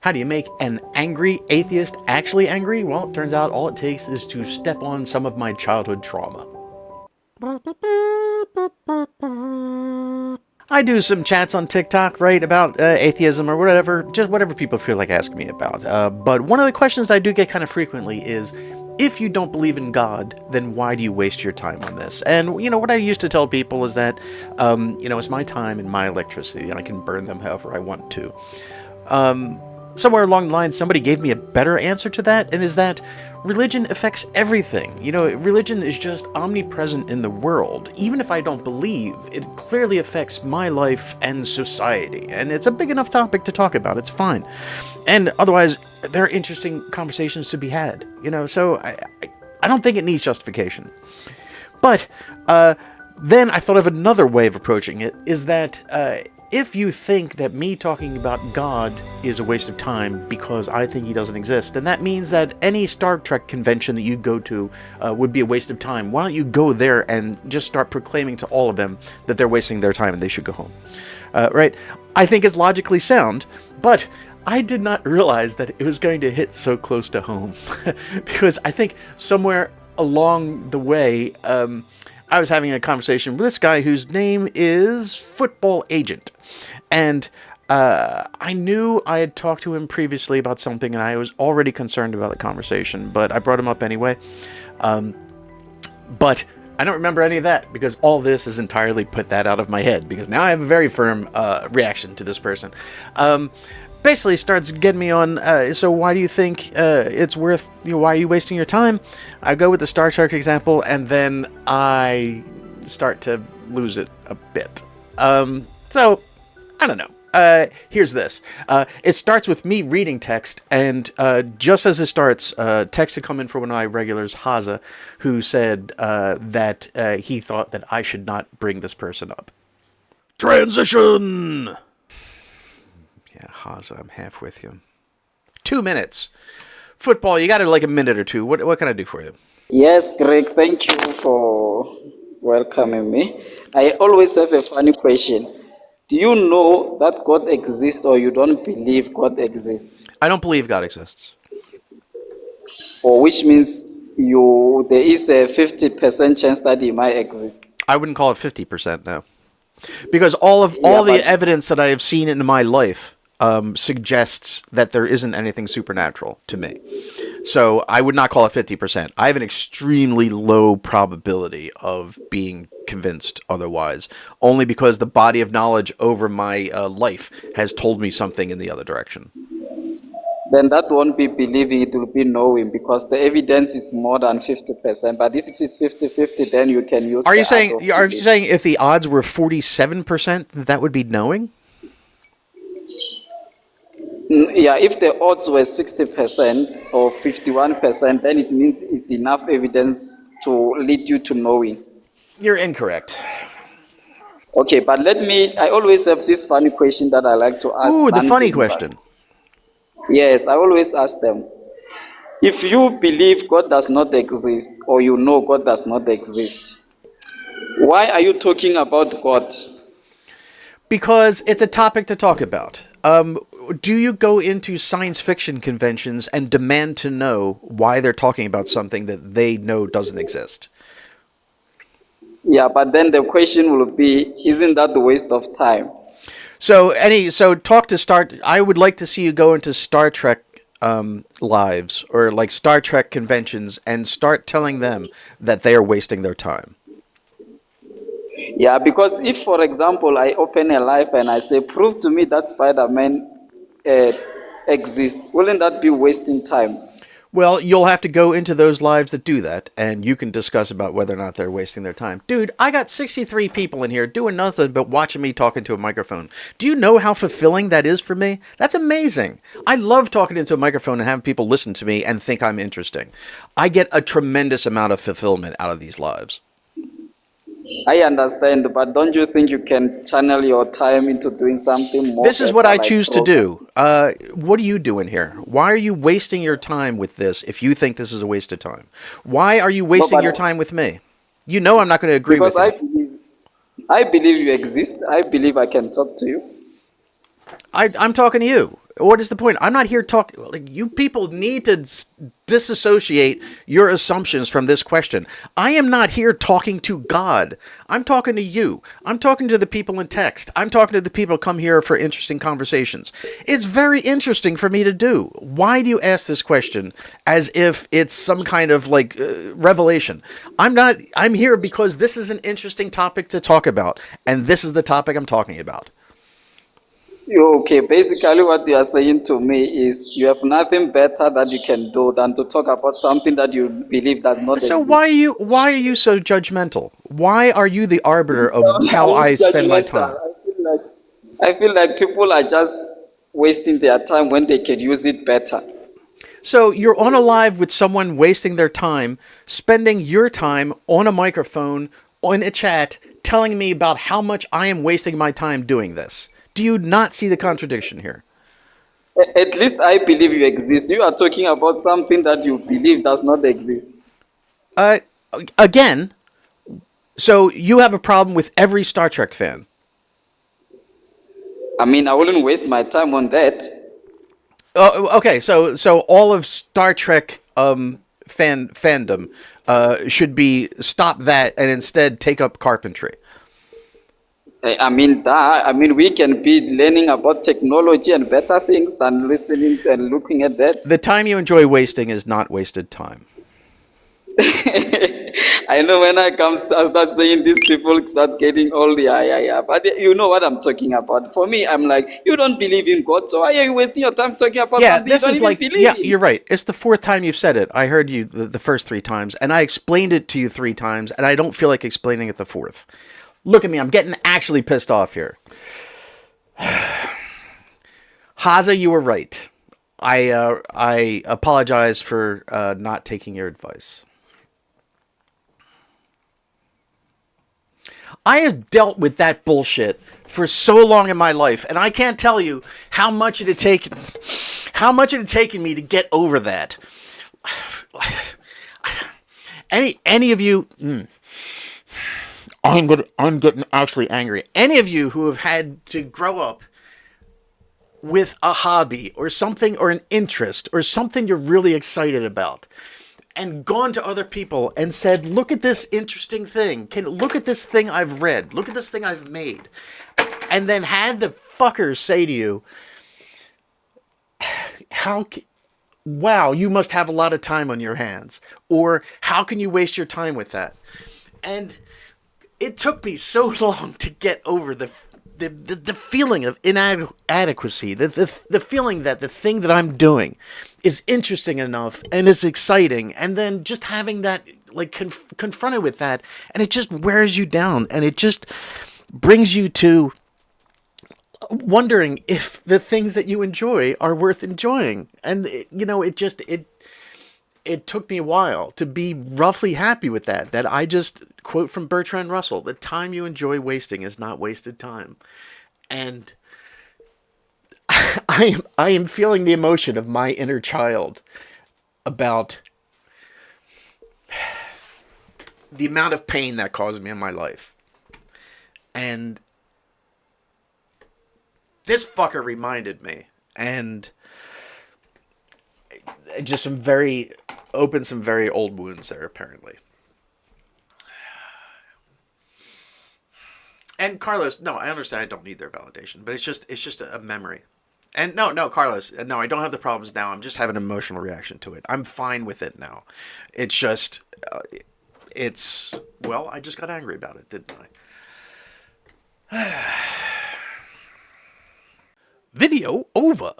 How do you make an angry atheist actually angry? Well, it turns out all it takes is to step on some of my childhood trauma. I do some chats on TikTok, right, about atheism or whatever, just whatever people feel like asking me about. But one of the questions I do get kind of frequently is, if you don't believe in God, then why do you waste your time on this? And, what I used to tell people is that, it's my time and my electricity, and I can burn them however I want to. Somewhere along the line, somebody gave me a better answer to that, and is that religion affects everything. Religion is just omnipresent in the world. Even if I don't believe, it clearly affects my life and society. And it's a big enough topic to talk about. It's fine. And otherwise, there are interesting conversations to be had. So I don't think it needs justification. But then I thought of another way of approaching it, is that if you think that me talking about God is a waste of time because I think he doesn't exist, then that means that any Star Trek convention that you go to would be a waste of time. Why don't you go there and just start proclaiming to all of them that they're wasting their time and they should go home? Right? I think it's logically sound, but I did not realize that it was going to hit so close to home. Because I think somewhere along the way, I was having a conversation with this guy whose name is Football Agent. And I knew I had talked to him previously about something, and I was already concerned about the conversation, but I brought him up anyway. But I don't remember any of that, because all this has entirely put that out of my head, because now I have a very firm reaction to this person. Basically starts getting me on, so why do you think it's worth, why are you wasting your time? I go with the Star Trek example, and then I start to lose it a bit. So, I don't know. Here's this. It starts with me reading text, and just as it starts, text had come in from one of my regulars, Hazza, who said that he thought that I should not bring this person up. Transition! Yeah, Hazza, I'm half with you. 2 minutes. Football, you got like a minute or two. What can I do for you? Yes, Greg, thank you for welcoming me. I always have a funny question. Do you know that God exists, or you don't believe God exists? I don't believe God exists. Or which means there is a 50% chance that he might exist. I wouldn't call it 50%, no. Because all the evidence that I have seen in my life suggests that there isn't anything supernatural to me. So I would not call it 50%. I have an extremely low probability of being convinced otherwise, only because the body of knowledge over my life has told me something in the other direction. Then that won't be believing, it will be knowing, because the evidence is more than 50%. But this, if it's 50-50, then you can use. Are you saying if the odds were 47%, that would be knowing? Yeah, if the odds were 60% or 51%, then it means it's enough evidence to lead you to knowing. You're incorrect. Okay, but I always have this funny question that I like to ask. Ooh, the funny question. Yes, I always ask them. If you believe God does not exist, or you know God does not exist, why are you talking about God? Because it's a topic to talk about. Do you go into science fiction conventions and demand to know why they're talking about something that they know doesn't exist? Yeah, but then the question will be, isn't that the waste of time? I would like to see you go into Star Trek lives, or like Star Trek conventions, and start telling them that they are wasting their time. Yeah, because if, for example, I open a live and I say, prove to me that Spider-Man exists, wouldn't that be wasting time? Well, you'll have to go into those lives that do that, and you can discuss about whether or not they're wasting their time. Dude, I got 63 people in here doing nothing but watching me talking to a microphone. Do you know how fulfilling that is for me? That's amazing. I love talking into a microphone and having people listen to me and think I'm interesting. I get a tremendous amount of fulfillment out of these lives. I understand, but don't you think you can channel your time into doing something more? This is what I choose to do. What are you doing here? Why are you wasting your time with this if you think this is a waste of time? Why are you wasting your time with me? You know I'm not going to agree with you. I believe you exist. I believe I can talk to you. I'm talking to you. What is the point? I'm not here talking. Like, you people need to disassociate your assumptions from this question. I am not here talking to God. I'm talking to you. I'm talking to the people in text. I'm talking to the people who come here for interesting conversations. It's very interesting for me to do. Why do you ask this question as if it's some kind of like revelation? I'm not. I'm here because this is an interesting topic to talk about, and this is the topic I'm talking about. Okay, basically what you are saying to me is you have nothing better that you can do than to talk about something that you believe does not So exist. why are you so judgmental? Why are you the arbiter of how I'm I spend my time? judgmental. I feel like people are just wasting their time when they can use it better. So you're on a live with someone wasting their time, spending your time on a microphone, on a chat, telling me about how much I am wasting my time doing this. Do you not see the contradiction here? At least I believe you exist. You are talking about something that you believe does not exist. Uh, Again, so you have a problem with every Star Trek fan. I mean, I wouldn't waste my time on that. Okay, so all of Star Trek fandom should be stop that and instead take up carpentry. I mean, we can be learning about technology and better things than listening and looking at that. The time you enjoy wasting is not wasted time. I know when I start saying this, people start getting all the yeah. But you know what I'm talking about. For me, I'm like, you don't believe in God, so why are you wasting your time talking about Yeah, something you this don't is even like, believe yeah, in? you're right. It's the fourth time you've said it. I heard you the first three times, and I explained it to you three times, and I don't feel like explaining it the fourth. Look at me, I'm getting actually pissed off here. Hazza, you were right. I apologize for not taking your advice. I have dealt with that bullshit for so long in my life, and I can't tell you how much it had taken me to get over that. Any of you, I'm getting actually angry. Any of you who have had to grow up with a hobby or something or an interest or something you're really excited about, and gone to other people and said, look at this interesting thing. Look at this thing I've read. Look at this thing I've made. And then had the fuckers say to you, wow, you must have a lot of time on your hands. Or how can you waste your time with that? And it took me so long to get over the feeling of inadequacy, the feeling that the thing that I'm doing is interesting enough and is exciting, and then just having that, like, confronted with that, and it just wears you down, and it just brings you to wondering if the things that you enjoy are worth enjoying. And, it took me a while to be roughly happy with that I just quote from Bertrand Russell, the time you enjoy wasting is not wasted time. And I am feeling the emotion of my inner child about the amount of pain that caused me in my life. And this fucker reminded me, and just opened some very old wounds there, apparently. And Carlos, no, I understand I don't need their validation, but it's just a memory. And no, Carlos, no, I don't have the problems now. I'm just having an emotional reaction to it. I'm fine with it now. It's just, well, I just got angry about it, didn't I? Video over.